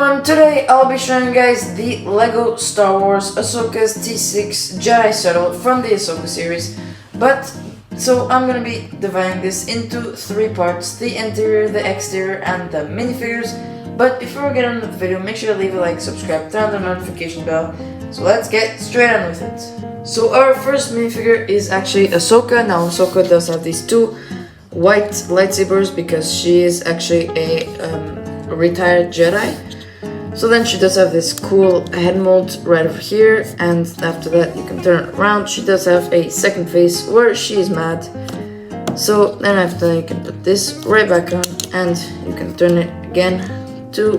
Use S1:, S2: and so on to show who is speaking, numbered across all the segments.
S1: everyone, today I'll be showing you guys the LEGO Star Wars Ashoka's T-6 Jedi Shuttle from the Ashoka series. So I'm gonna be dividing this into three parts: the interior, the exterior, and the minifigures. But before we get on with the video, make sure to leave a like, subscribe, turn on the notification bell. So let's get straight on with it. So our first minifigure is actually Ashoka. Now Ashoka does have these two white lightsabers because she is actually a retired Jedi. So then she does have this cool head mold right over here, and after that you can turn it around. She does have a second face where she is mad. So then after that you can put this right back on, and you can turn it again to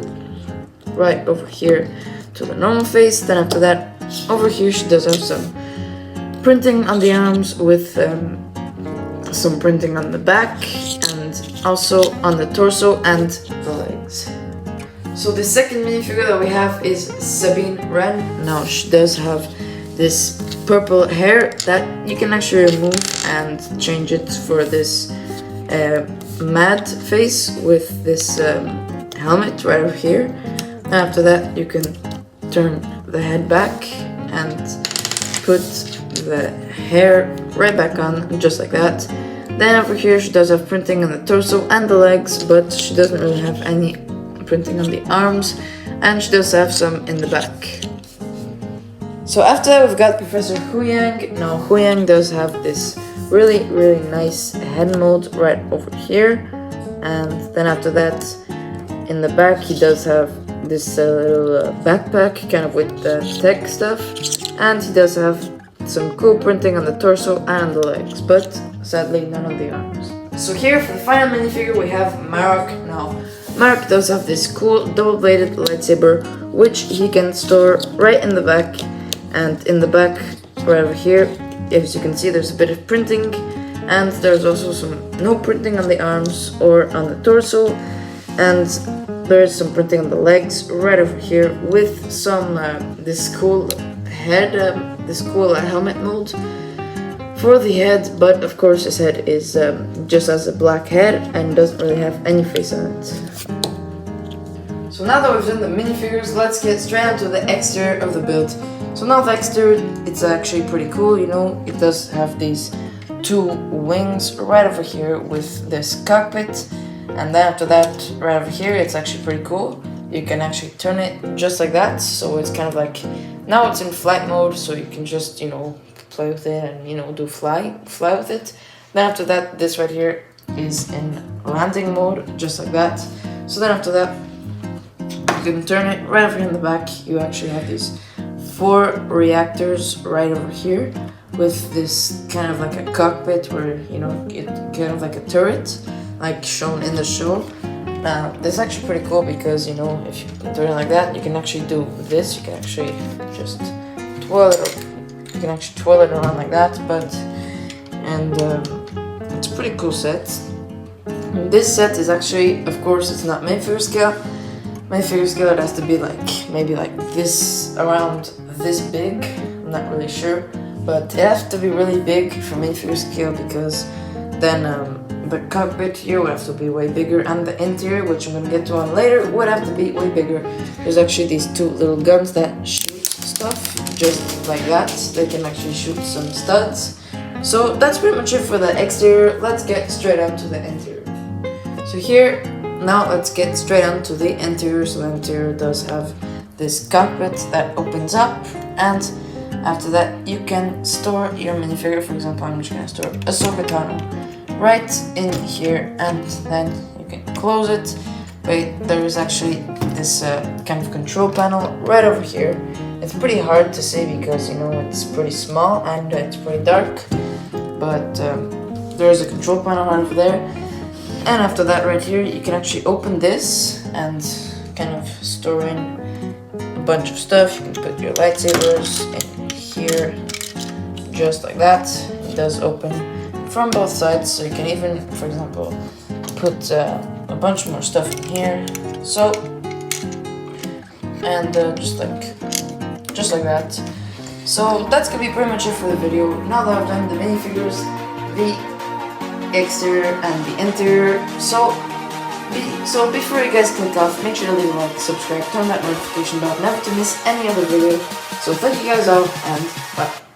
S1: right over here to the normal face. Then after that, over here she does have some printing on the arms with some printing on the back and also on the torso and the legs. So the second minifigure that we have is Sabine Wren. Now she does have this purple hair that you can actually remove and change it for this mad face with this helmet right over here. And after that you can turn the head back and put the hair right back on, just like that. Then over here she does have printing on the torso and the legs, but she doesn't really have any printing on the arms, and she does have some in the back. So after that we've got Professor Huyang. Now Huyang does have this really nice head mold right over here, and then after that in the back he does have this little backpack kind of with the tech stuff, and he does have some cool printing on the torso and on the legs, but sadly none on the arms. So here for the final minifigure we have Marok. Now Marok does have this cool double-bladed lightsaber which he can store right in the back, and in the back right over here, as you can see, there's a bit of printing, and there's also no printing on the arms or on the torso, and there's some printing on the legs right over here with some this cool head, this cool helmet mold for the head, but of course his head is just as a black head and doesn't really have any face on it. So now that we've done the minifigures, let's get straight onto the exterior of the build. So now the exterior, it's actually pretty cool, you know. It does have these two wings right over here with this cockpit, and then after that right over here it's actually pretty cool. You can actually turn it just like that, so it's kind of like, now it's in flight mode, so you can just, you know, play with it and, you know, do fly with it. Then after that, this right here is in landing mode, just like that. So then after that you can turn it right over here in the back. You actually have these 4 reactors right over here with this kind of like a cockpit where, you know, it kind of like a turret like shown in the show. Now this is actually pretty cool because, you know, if you turn it like that, you can actually do this. You can actually just twirl it. You can actually twirl it around like that, it's a pretty cool set. And this set is actually, of course, it's not minifigure scale. Minifigure scale, it has to be like maybe like this, around this big. I'm not really sure, but it has to be really big for minifigure scale because then the cockpit here would have to be way bigger, and the interior, which I'm gonna get to on later, would have to be way bigger. There's actually these 2 little guns that shoot stuff just like that. They can actually shoot some studs. So that's pretty much it for the exterior. Let's get straight on to the interior. So here, now let's get straight on to the interior. So the interior does have this cockpit that opens up, and after that you can store your minifigure. For example, I'm just gonna store Ashoka Tano right in here, and then you can close it. But there is actually this kind of control panel right over here. It's pretty hard to see because, you know, it's pretty small and it's pretty dark, but there is a control panel right over there. And after that right here you can actually open this and kind of store in a bunch of stuff. You can put your lightsabers in here just like that. It does open from both sides, so you can even, for example, put a bunch more stuff in here. So, and just like that. So that's gonna be pretty much it for the video. Now that I've done the minifigures, the exterior and the interior, so So before you guys click off, make sure to leave a like, subscribe, turn that notification bell, never to miss any other video. So thank you guys all, and bye.